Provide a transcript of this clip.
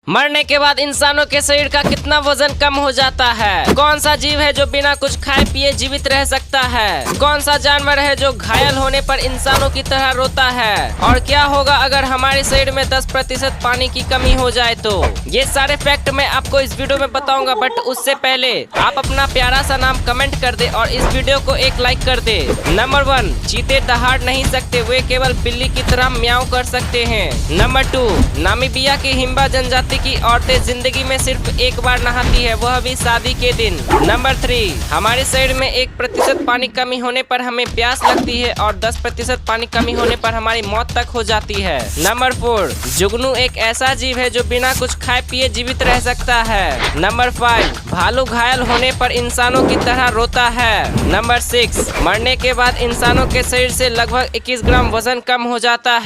मरने के बाद इंसानों के शरीर का कितना वजन कम हो जाता है? कौन सा जीव है जो बिना कुछ खाए पिए जीवित रह सकता है? कौन सा जानवर है जो घायल होने पर इंसानों की तरह रोता है? और क्या होगा अगर हमारे शरीर में 10% पानी की कमी हो जाए तो? ये सारे फैक्ट मैं आपको इस वीडियो में बताऊंगा, बट उससे पहले आप अपना प्यारा सा नाम कमेंट कर दे और इस वीडियो को एक लाइक कर दे। नंबर 1, चीते दहाड़ नहीं सकते, वे केवल बिल्ली की तरह म्याऊं कर सकते हैं। नंबर 2, नामीबिया की हिम्बा जनजाति की औरतें जिंदगी में सिर्फ एक बार नहाती है, वह भी शादी के दिन। नंबर 3, हमारे शरीर में 1% पानी कमी होने पर हमें प्यास लगती है और 10% पानी कमी होने पर हमारी मौत तक हो जाती है। नंबर 4, जुगनू एक ऐसा जीव है जो बिना कुछ खाए पिए जीवित रह सकता है। नंबर 5, भालू घायल होने पर इंसानों की तरह रोता है। नंबर 6, मरने के बाद इंसानों के शरीर से लगभग 21 ग्राम वजन कम हो जाता है।